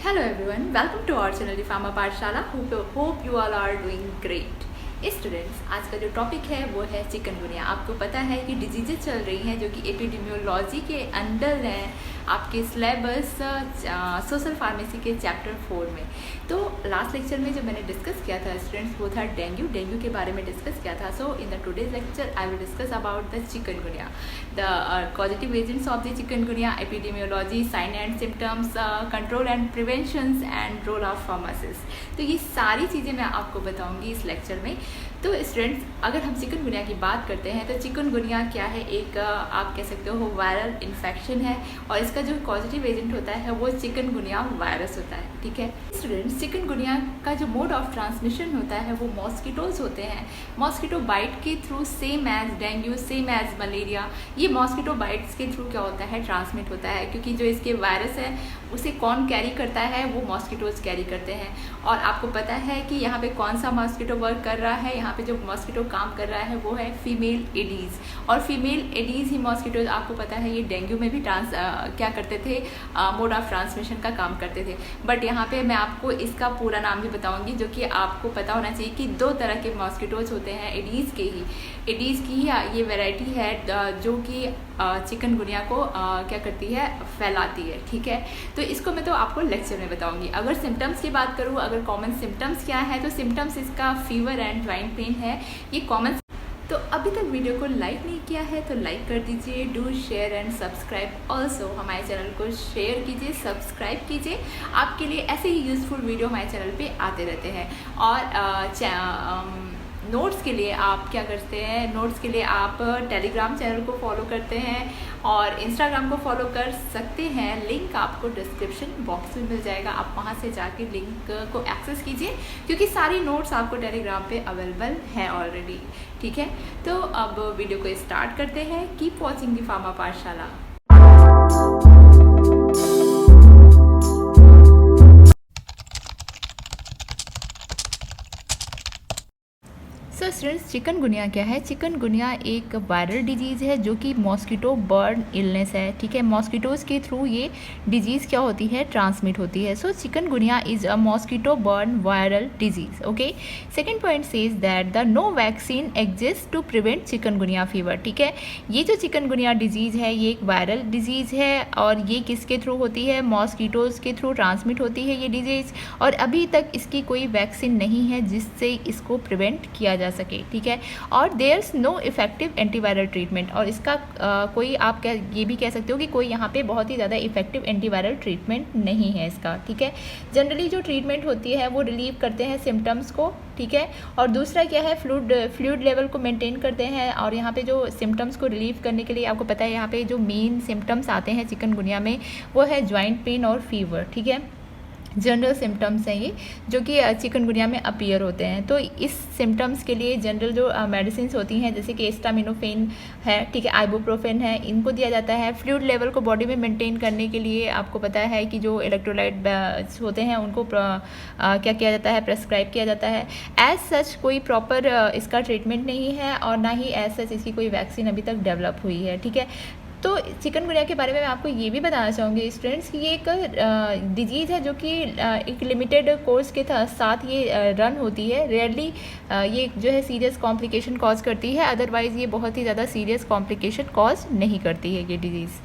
Hello everyone, welcome to our channel The Pharma Pathshala. Hope you all are doing great. Students, आज का जो topic है वो है चिकनगुनिया। आपको पता है कि डिजीजेज चल रही हैं जो कि एपिडेमियोलॉजी के अंडर हैं आपके सिलेबस सोशल फार्मेसी के चैप्टर 4 में। तो लास्ट लेक्चर में जो मैंने डिस्कस किया था स्टूडेंट्स वो था डेंगू के बारे में डिस्कस किया था। So in the today's lecture I will discuss about the chikungunya, the causative agents of the chikungunya, epidemiology, sign and symptoms, control and preventions and role of pharmacist. तो ये सारी चीज़ें मैं आपको बताऊंगी इस लेक्चर में। तो स्टूडेंट्स, अगर हम चिकनगुनिया की बात करते हैं तो चिकनगुनिया क्या है, एक आप कह सकते हो वायरल इन्फेक्शन है और इसका जो पॉजिटिव एजेंट होता है वो चिकनगुनिया वायरस होता है। ठीक है स्टूडेंट्स, चिकनगुनिया का जो मोड ऑफ ट्रांसमिशन होता है वो मॉस्किटोज होते हैं। मॉस्किटो बाइट के through, same as dengue, same as malaria, ये मॉस्किटो बाइट्स के थ्रू क्या होता है, ट्रांसमिट होता है। क्योंकि जो इसके वायरस है उसे कौन कैरी करता है, वो मॉस्किटोज कैरी करते हैं। और आपको पता है कि यहाँ पे कौन सा मॉस्किटो वर्क कर रहा है, यहाँ पे जो मॉस्किटो काम कर रहा है वो है फीमेल एडीज। और फीमेल एडीज ही मॉस्किटोज, आपको पता है ये डेंगू में भी क्या करते थे, मोड ऑफ ट्रांसमिशन का काम करते थे। बट यहाँ पे मैं आपको इसका पूरा नाम भी बताऊंगी, जो कि आपको पता होना चाहिए कि दो तरह के मॉस्किटोज होते हैं, एडीज की ही ये वैरायटी है जो कि चिकनगुनिया को क्या करती है, फैलाती है। ठीक है, तो इसको मैं तो आपको लेक्चर में बताऊंगी। अगर सिम्टम्स की बात करूँ, अगर कॉमन सिम्टम्स क्या है, तो सिम्टम्स इसका फीवर एंड ज्वाइंट पेन है, ये कॉमन। तो अभी तक वीडियो को लाइक नहीं किया है तो लाइक कर दीजिए, do share and subscribe also. हमारे चैनल को शेयर कीजिए, सब्सक्राइब कीजिए, आपके लिए ऐसे ही यूज़फुल वीडियो हमारे चैनल पे आते रहते हैं। और नोट्स के लिए आप क्या करते हैं, नोट्स के लिए आप टेलीग्राम चैनल को फॉलो करते हैं और इंस्टाग्राम को फॉलो कर सकते हैं। लिंक आपको डिस्क्रिप्शन बॉक्स में मिल जाएगा, आप वहां से जाके लिंक को एक्सेस कीजिए, क्योंकि सारी नोट्स आपको टेलीग्राम पे अवेलेबल है ऑलरेडी। ठीक है, तो अब वीडियो को स्टार्ट करते हैं। कीप वॉचिंग द फार्मा पाठशाला। सो स्टूडेंट्स, चिकनगुनिया क्या है? चिकनगुनिया एक वायरल डिजीज़ है जो कि मॉस्किटो बर्न इलनेस है। ठीक है, मॉस्किटोज के थ्रू ये डिजीज़ क्या होती है, ट्रांसमिट होती है। So chikungunya is a mosquito borne viral disease. Okay, second point says that the no vaccine exist to prevent chikungunya fever. ठीक है, ये जो चिकनगुनिया डिजीज़ है ये एक वायरल डिजीज़ है और ये किसके थ्रू होती है, मॉस्किटोज़ के थ्रू ट्रांसमिट होती है ये डिजीज़। और अभी तक इसकी कोई वैक्सीन नहीं है जिससे इसको प्रिवेंट किया जा सके। ठीक है, और there's no effective antiviral treatment. और इसका कोई आप ये भी कह सकते हो कि कोई यहाँ पे बहुत ही ज़्यादा इफेक्टिव एंटीवायरल ट्रीटमेंट नहीं है इसका। ठीक है, जनरली जो ट्रीटमेंट होती है वो रिलीव करते हैं सिम्टम्स को। ठीक है, और दूसरा क्या है, फ्लूइड लेवल को मेंटेन करते हैं। और यहाँ पे जो सिम्टम्स को रिलीव करने के लिए आपको पता है यहाँ पे जो मेन सिम्टम्स आते हैं चिकनगुनिया में वो है ज्वाइंट पेन और फीवर। ठीक है, जनरल सिम्टम्स हैं ये जो कि चिकनगुनिया में अपीयर होते हैं। तो इस सिम्टम्स के लिए जनरल जो मेडिसिन होती हैं जैसे कि एस्टामिनोफेन है, ठीक है, आइबुप्रोफेन है, इनको दिया जाता है फ्लूइड लेवल को बॉडी में मेंटेन करने के लिए। आपको पता है कि जो इलेक्ट्रोलाइट होते हैं उनको क्या किया जाता है, प्रेस्क्राइब किया जाता है। एज सच कोई प्रॉपर इसका ट्रीटमेंट नहीं है और ना ही एज सच इसकी कोई वैक्सीन अभी तक डेवलप हुई है। ठीक है, तो चिकनगुनिया के बारे में मैं आपको ये भी बताना चाहूँगी स्टूडेंट्स कि ये एक डिजीज़ है जो कि एक लिमिटेड कोर्स के साथ ये रन होती है। रेयरली ये जो है सीरियस कॉम्प्लिकेशन कॉज करती है, अदरवाइज़ ये बहुत ही ज़्यादा सीरियस कॉम्प्लिकेशन कॉज नहीं करती है ये disease.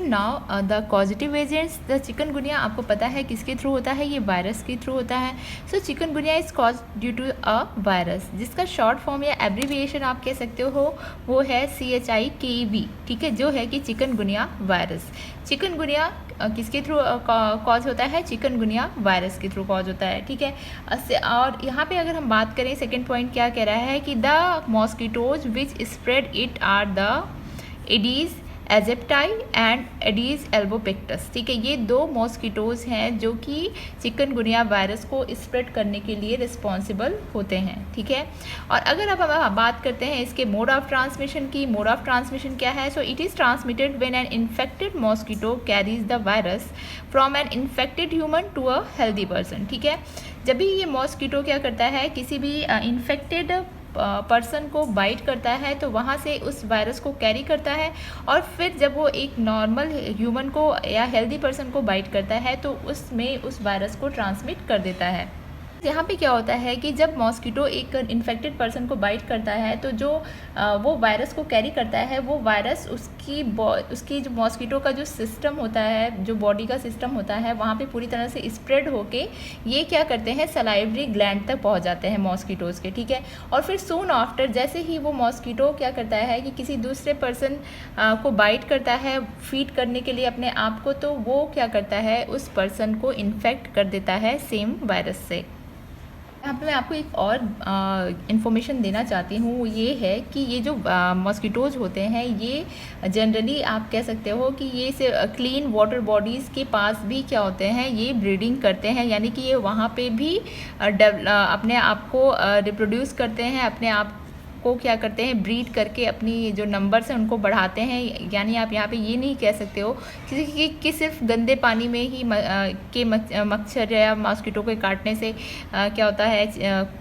Now the causative agents, the chikungunya आपको पता है किसके थ्रू होता है, ये वायरस के थ्रू होता है। So chikungunya is cause due to a virus, जिसका शॉर्ट फॉर्म या एब्रीविएशन आप कह सकते हो वो है CHIKV। ठीक है, जो है कि चिकनगुनिया वायरस। चिकनगुनिया किसके थ्रू कॉज होता है, चिकनगुनिया वायरस के थ्रू कॉज होता है। ठीक है, और यहाँ पे अगर हम बात करें, सेकेंड पॉइंट क्या कह रहा है कि the mosquitoes which spread it are the Aedes aegypti and Aedes albopictus. ठीक है, ये दो मॉस्किटोज हैं जो कि चिकनगुनिया वायरस को स्प्रेड करने के लिए रिस्पॉन्सिबल होते हैं। ठीक है, और अगर अब हम बात करते हैं इसके मोड ऑफ ट्रांसमिशन की, मोड ऑफ ट्रांसमिशन क्या है, so it is transmitted when an infected mosquito carries the virus from an infected human to a healthy person. ठीक है, जब भी ये मॉस्किटो क्या करता है, किसी भी इन्फेक्टेड पर्सन को बाइट करता है तो वहाँ से उस वायरस को कैरी करता है, और फिर जब वो एक नॉर्मल ह्यूमन को या हेल्दी पर्सन को बाइट करता है तो उसमें उस वायरस को ट्रांसमिट कर देता है। यहाँ पे क्या होता है कि जब मॉस्किटो एक इन्फेक्टेड पर्सन को बाइट करता है तो जो वो वायरस को कैरी करता है, वो वायरस उसकी जो मॉस्किटो का जो सिस्टम होता है, जो बॉडी का सिस्टम होता है, वहाँ पे पूरी तरह से स्प्रेड होके ये क्या करते हैं, सलाइवरी ग्लैंड तक पहुँच जाते हैं मॉस्किटोज़ के, ठीक है। और फिर सून आफ्टर जैसे ही वो मॉस्किटो क्या करता है कि किसी दूसरे पर्सन को बाइट करता है फीड करने के लिए अपने आप को, तो वो क्या करता है, उस पर्सन को इन्फेक्ट कर देता है सेम वायरस से। यहाँ पे मैं आपको एक और इन्फॉर्मेशन देना चाहती हूँ, ये है कि ये जो मॉस्किटोज़ होते हैं ये जनरली आप कह सकते हो कि ये से क्लीन वाटर बॉडीज़ के पास भी क्या होते हैं, ये ब्रीडिंग करते हैं, यानी कि ये वहाँ पे भी अपने आप को रिप्रोड्यूस करते हैं, अपने आप को क्या करते हैं, ब्रीड करके अपनी जो नंबर्स हैं उनको बढ़ाते हैं। यानी आप यहाँ पे ये नहीं कह सकते हो कि सिर्फ गंदे पानी में ही मच्छर या मॉस्किटो के काटने से क्या होता है,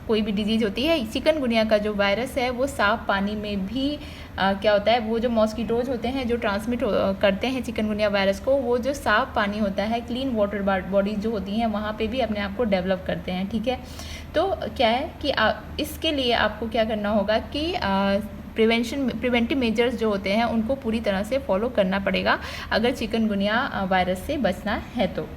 कोई भी डिजीज़ होती है। चिकनगुनिया का जो वायरस है वो साफ पानी में भी क्या होता है, वो जो मॉस्किटोज़ होते हैं जो ट्रांसमिट करते हैं चिकनगुनिया वायरस को, वो जो साफ़ पानी होता है, क्लीन वाटर बॉडीज़ जो होती हैं वहाँ पे भी अपने आप को डेवलप करते हैं, ठीक है। तो क्या है कि इसके लिए आपको क्या करना होगा कि प्रिवेंटिव मेजर्स जो होते हैं उनको पूरी तरह से फॉलो करना पड़ेगा अगर चिकनगुनिया वायरस से बचना है तो।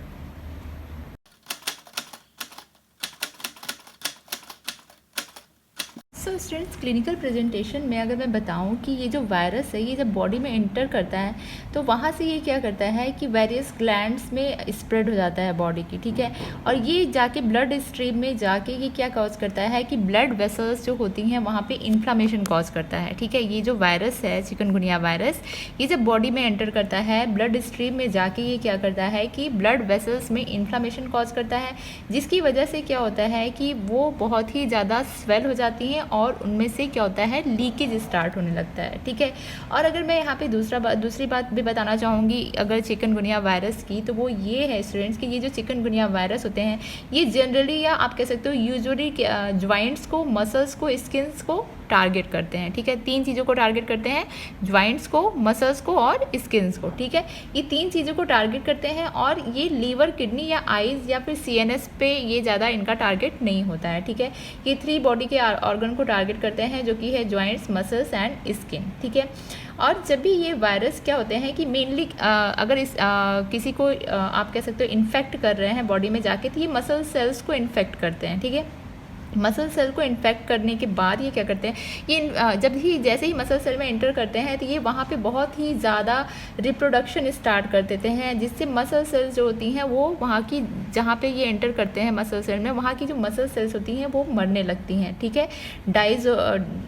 सो स्टूडेंट्स, क्लिनिकल प्रेजेंटेशन में अगर मैं बताऊं कि ये जो वायरस है ये जब बॉडी में एंटर करता है तो वहाँ से ये क्या करता है कि वेरियस ग्लैंड्स में स्प्रेड हो जाता है बॉडी की, ठीक है। और ये जाके ब्लड स्ट्रीम में जाके ये क्या कॉज करता है कि ब्लड वेसल्स जो होती हैं वहाँ पे इन्फ्लामेशन कॉज करता है, ठीक है। ये जो वायरस है चिकनगुनिया वायरस, ये जब बॉडी में एंटर करता है ब्लड स्ट्रीम में जाके ये क्या करता है कि ब्लड वेसल्स में इन्फ्लामेशन कॉज करता है, जिसकी वजह से क्या होता है कि वो बहुत ही ज़्यादा स्वेल हो जाती हैं और उनमें से क्या होता है, लीकेज स्टार्ट होने लगता है, ठीक है। और अगर मैं यहाँ पे दूसरी बात भी बताना चाहूँगी अगर चिकनगुनिया वायरस की, तो वो ये है स्टूडेंट्स कि ये जो चिकनगुनिया वायरस होते हैं ये जनरली या आप कह सकते हो यूजुअली जॉइंट्स को, मसल्स को, स्किन्स को टारगेट करते हैं, ठीक है। 3 चीज़ों को टारगेट करते हैं, जॉइंट्स को, मसल्स को और स्किन्स को, ठीक है। ये 3 चीज़ों को टारगेट करते हैं और ये लीवर, किडनी या आइज़ या फिर CNS पे ये ज़्यादा इनका टारगेट नहीं होता है, ठीक है। ये 3 बॉडी के ऑर्गन को टारगेट करते हैं जो कि है जॉइंट्स, मसल्स एंड स्किन, ठीक है। और जब भी ये वायरस क्या होते हैं कि मेनली अगर किसी को आप कह सकते हो इन्फेक्ट कर रहे हैं बॉडी में जाके, तो ये मसल सेल्स को इन्फेक्ट करते हैं, ठीक है। मसल सेल को इन्फेक्ट करने के बाद ये क्या करते हैं, ये जैसे ही मसल सेल में एंटर करते हैं तो ये वहाँ पे बहुत ही ज़्यादा रिप्रोडक्शन स्टार्ट कर देते हैं, जिससे मसल सेल्स जो होती हैं वो वहाँ की, जहाँ पे ये एंटर करते हैं मसल सेल में, वहाँ की जो मसल सेल्स होती हैं वो मरने लगती हैं, ठीक है।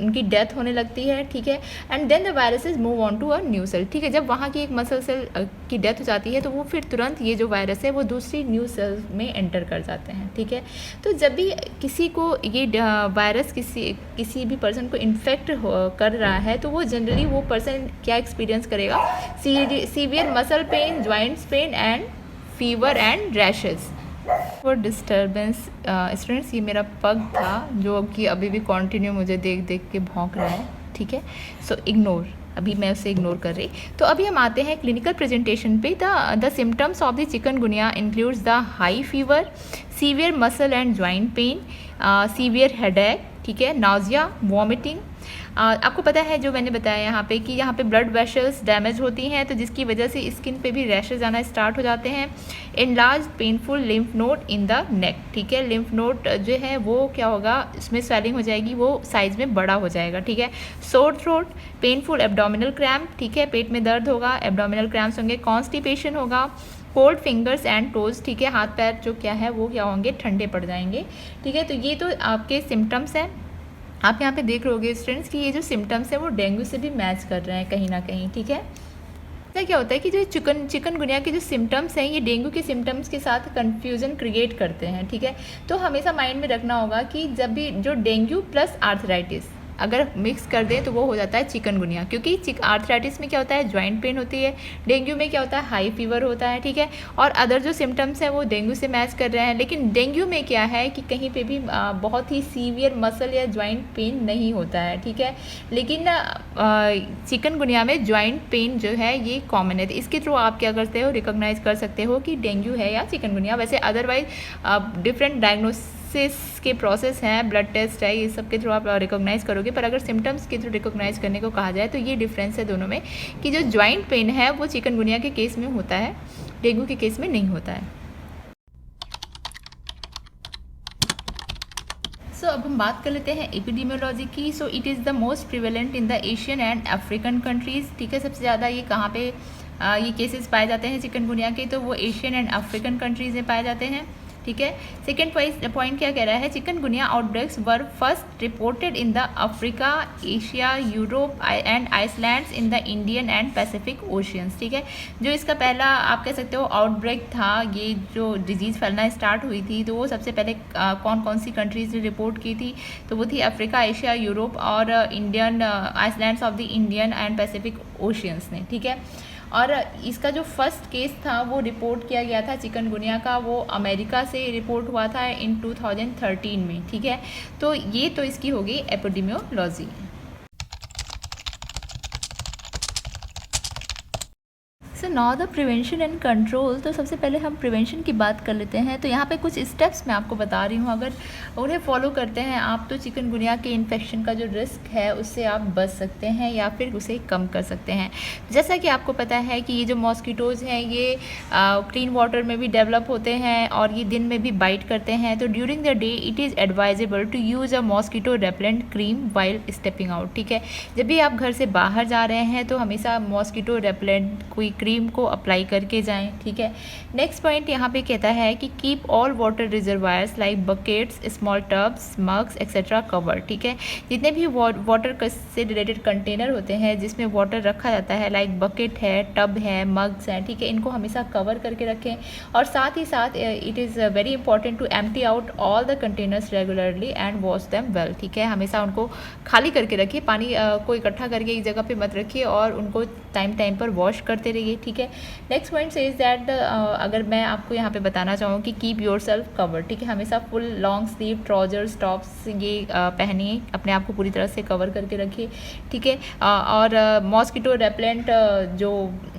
उनकी डेथ होने लगती है, ठीक है। And then the viruses move on to a new cell, ठीक है। जब वहाँ की एक मसल सेल की डेथ हो जाती है तो वो फिर तुरंत ये जो वायरस है वो दूसरी न्यू सेल में एंटर कर जाते हैं, ठीक है। तो जब भी किसी को ये वायरस किसी भी पर्सन को इन्फेक्ट कर रहा है तो वो जनरली वो पर्सन क्या एक्सपीरियंस करेगा, severe muscle pain, joints pain and fever and rashes. For disturbance students, ये मेरा पग था जो कि अभी भी कंटिन्यू मुझे देख देख के भौंक रहा है, ठीक है। सो इग्नोर, अभी मैं उसे इग्नोर कर रही। तो अभी हम आते हैं क्लिनिकल प्रेजेंटेशन पे। The symptoms of the chikungunya includes the high fever, severe muscle and joint pain, severe headache, ठीक है, नाउजिया, वॉमिटिंग। आपको पता है जो मैंने बताया यहाँ पे कि यहाँ पे ब्लड वेसल्स डैमेज होती हैं तो जिसकी वजह से स्किन पे भी रैशेज आना स्टार्ट हो जाते हैं। Enlarge painful lymph node in the neck, ठीक है। लिम्फ नोड जो है वो क्या होगा, इसमें स्वेलिंग हो जाएगी, वो साइज में बड़ा हो जाएगा, ठीक है। Sore throat, painful abdominal cramp, ठीक है, पेट में दर्द होगा, एब्डोमिनल क्रैम्प्स होंगे, कॉन्स्टिपेशन होगा, कोल्ड फिंगर्स एंड टोज, ठीक है, हाथ पैर जो क्या है वो क्या होंगे, ठंडे पड़ जाएंगे, ठीक है। तो ये तो आपके सिम्टम्स हैं। आप यहाँ पे देख रहोगे स्टूडेंट्स कि ये जो सिम्टम्स हैं वो डेंगू से भी मैच कर रहे हैं कहीं ना कहीं, ठीक है। तो क्या होता है कि जो चिकनगुनिया के जो सिम्टम्स हैं ये डेंगू के सिम्टम्स के साथ कन्फ्यूज़न क्रिएट करते हैं, ठीक है। तो हमेशा माइंड में रखना होगा कि जब भी जो डेंगू प्लस आर्थराइटिस, अगर मिक्स कर दें तो वो हो जाता है चिकनगुनिया। क्योंकि आर्थराइटिस में क्या होता है, जॉइंट पेन होती है, डेंगू में क्या होता है, हाई फीवर होता है, ठीक है। और अदर जो सिम्टम्स हैं वो डेंगू से मैच कर रहे हैं, लेकिन डेंगू में क्या है कि कहीं पे भी बहुत ही सीवियर मसल या जॉइंट पेन नहीं होता है, ठीक है। लेकिन चिकनगुनिया में जॉइंट पेन जो है ये कॉमन है। इसके थ्रू आप क्या करते हो, रिकॉग्नाइज कर सकते हो कि डेंगू है या चिकनगुनिया। वैसे अदरवाइज डिफरेंट डायग्नोसिस के प्रोसेस हैं, ब्लड टेस्ट है, ये सब के थ्रू आप रिकॉग्नाइज करोगे। पर अगर सिम्टम्स के थ्रू रिकॉग्नाइज करने को कहा जाए तो ये डिफरेंस है दोनों में, कि जो जॉइंट पेन है वो चिकनगुनिया के केस में होता है, डेंगू के केस में नहीं होता है। सो अब हम बात कर लेते हैं एपिडेमियोलॉजी की। सो it is the most prevalent in the Asian and African countries, ठीक है। सबसे ज़्यादा ये कहाँ पे ये केसेस पाए जाते हैं चिकनगुनिया के, तो वो एशियन एंड अफ्रीकन कंट्रीज़ में पाए जाते हैं, ठीक है। सेकेंड पॉइंट क्या कह रहा है, chikungunya outbreaks were first reported in the Africa, Asia, Europe and islands in the Indian and Pacific oceans, ठीक है। जो इसका पहला आप कह सकते हो आउटब्रेक था, ये जो डिजीज़ फैलना स्टार्ट हुई थी, तो वो सबसे पहले कौन कौन सी कंट्रीज़ ने रिपोर्ट की थी, तो वो थी अफ्रीका, एशिया, यूरोप और Indian islands of the Indian and Pacific oceans ने, ठीक है। और इसका जो फर्स्ट केस था वो रिपोर्ट किया गया था चिकनगुनिया का, वो अमेरिका से रिपोर्ट हुआ था इन 2013 में, ठीक है। तो ये तो इसकी होगी epidemiology. So now the prevention and control. तो सबसे पहले हम प्रिवेंशन की बात कर लेते हैं। तो यहाँ पे कुछ स्टेप्स मैं आपको बता रही हूँ, अगर उन्हें फॉलो करते हैं आप तो चिकनगुनिया के इन्फेक्शन का जो रिस्क है उससे आप बच सकते हैं या फिर उसे कम कर सकते हैं। जैसा कि आपको पता है कि ये जो मॉस्किटोज़ हैं ये क्लीन वाटर में भी डेवलप होते हैं और ये दिन में भी बाइट करते हैं। तो during the day it is advisable to use a mosquito repellent cream while stepping out, ठीक है। जब भी आप घर से बाहर जा रहे हैं तो हमेशा मॉस्किटो रेपेलेंट कोई क्रीम को अप्लाई करके जाएं, ठीक है। नेक्स्ट पॉइंट यहाँ पे कहता है कि keep all water reservoirs like buckets, small tubs, mugs etcetera cover, ठीक है। जितने भी वाटर से रिलेटेड कंटेनर होते हैं जिसमें वाटर रखा जाता है, लाइक बकेट है, टब है, मग्स हैं, ठीक है, इनको हमेशा कवर करके रखें। और साथ ही साथ it is very important to empty out all the containers regularly and wash them well, ठीक है। हमेशा उनको खाली करके रखिए, पानी को इकट्ठा करके एक जगह पे मत रखिए और उनको टाइम टाइम पर वॉश करते रहिए, ठीक है। नेक्स्ट पॉइंट इज दैट अगर मैं आपको यहाँ पे बताना चाहूँ कि कीप योर सेल्फ कवर, ठीक है। हमेशा full long sleeve trousers, tops ये पहनिए, अपने आप को पूरी तरह से कवर करके रखिए, ठीक है। और मॉस्किटो रेपेलेंट जो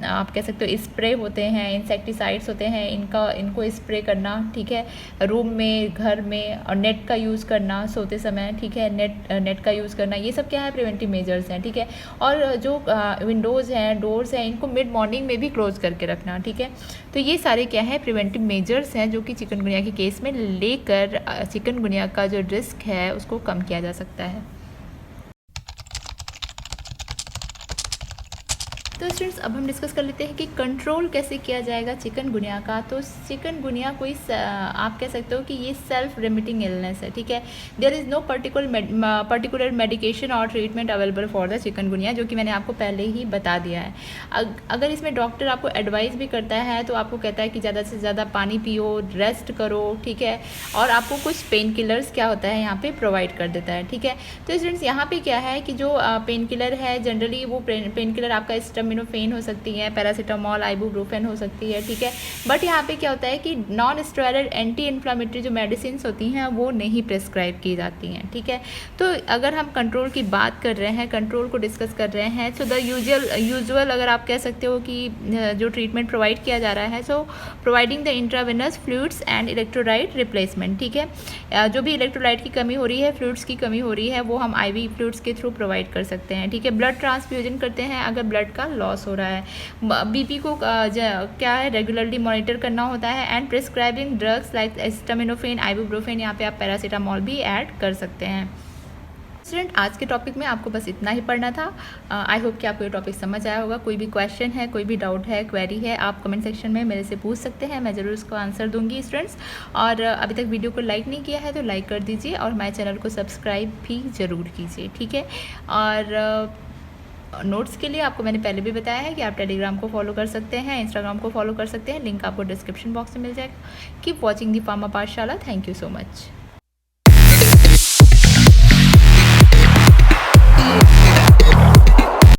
आप कह सकते हो स्प्रे होते हैं, इंसेक्टिसाइड्स होते हैं, इनको स्प्रे करना, ठीक है, रूम में, घर में। और नेट का यूज़ करना सोते समय, ठीक है, नेट का यूज़ करना, ये सब क्या है, प्रिवेंटिव मेजर्स हैं, ठीक है। और जो विंडोज़ हैं, डोर्स हैं, इनको मिड मॉर्निंग में भी क्लोज करके रखना, ठीक है। तो ये सारे क्या है, प्रिवेंटिव मेजर्स हैं जो कि चिकनगुनिया के केस में लेकर चिकनगुनिया का जो रिस्क है उसको कम किया जा सकता है। तो स्टूडेंट्स अब हम डिस्कस कर लेते हैं कि कंट्रोल कैसे किया जाएगा चिकनगुनिया का। तो चिकनगुनिया कोई आप कह सकते हो कि ये सेल्फ रेमिटिंग इलनेस है, ठीक है। There is no particular medication और treatment available for the chikungunya, जो कि मैंने आपको पहले ही बता दिया है। अगर इसमें डॉक्टर आपको एडवाइस भी करता है तो आपको कहता है कि ज़्यादा से ज़्यादा पानी पियो, रेस्ट करो, ठीक है, और आपको कुछ पेन किलर्स क्या होता है यहाँ पे प्रोवाइड कर देता है, ठीक है। तो स्टूडेंट्स यहाँ पे क्या है कि जो पेन किलर है जनरली वो पेन किलर आपका एसिटामिनोफेन हो सकती है, पैरासीटामोल, आइबुप्रोफेन हो सकती है, ठीक है। बट यहाँ पे क्या होता है कि नॉन स्टेरॉइड एंटी इन्फ्लामेटरी जो मेडिसिन होती हैं वो नहीं प्रिस्क्राइब की जाती हैं, ठीक है। तो अगर हम कंट्रोल की बात कर रहे हैं, कंट्रोल को डिस्कस कर रहे हैं, सो द यूजुअल अगर आप कह सकते हो कि जो ट्रीटमेंट प्रोवाइड किया जा रहा है, so providing the intravenous fluids and electrolyte replacement, ठीक है। जो भी इलेक्ट्रोलाइट की कमी हो रही है, फ्लूइड्स की कमी हो रही है, वो हम IV फ्लूइड्स के थ्रू प्रोवाइड कर सकते हैं, ठीक है। ब्लड ट्रांसफ्यूजन करते हैं अगर ब्लड का लॉस हो रहा है। BP को क्या है, रेगुलरली मॉनिटर करना होता है। And prescribing drugs like acetaminophen, ibuprofen, यहाँ पे आप पैरासीटामोल भी ऐड कर सकते हैं। स्टूडेंट आज के टॉपिक में आपको बस इतना ही पढ़ना था। आई होप कि आपको ये टॉपिक समझ आया होगा। कोई भी क्वेश्चन है, कोई भी डाउट है, क्वेरी है, आप कमेंट सेक्शन में मेरे से पूछ सकते हैं, मैं ज़रूर उसको आंसर दूंगी स्टूडेंट्स। और अभी तक वीडियो को लाइक नहीं किया है तो लाइक कर दीजिए और हमारे चैनल को सब्सक्राइब भी ज़रूर कीजिए, ठीक है। और नोट्स के लिए आपको मैंने पहले भी बताया है कि आप टेलीग्राम को फॉलो कर सकते हैं, इंस्टाग्राम को फॉलो कर सकते हैं, लिंक आपको डिस्क्रिप्शन बॉक्स में मिल जाएगा। कीप वॉचिंग दी फार्मा पाठशाला। Thank you so much.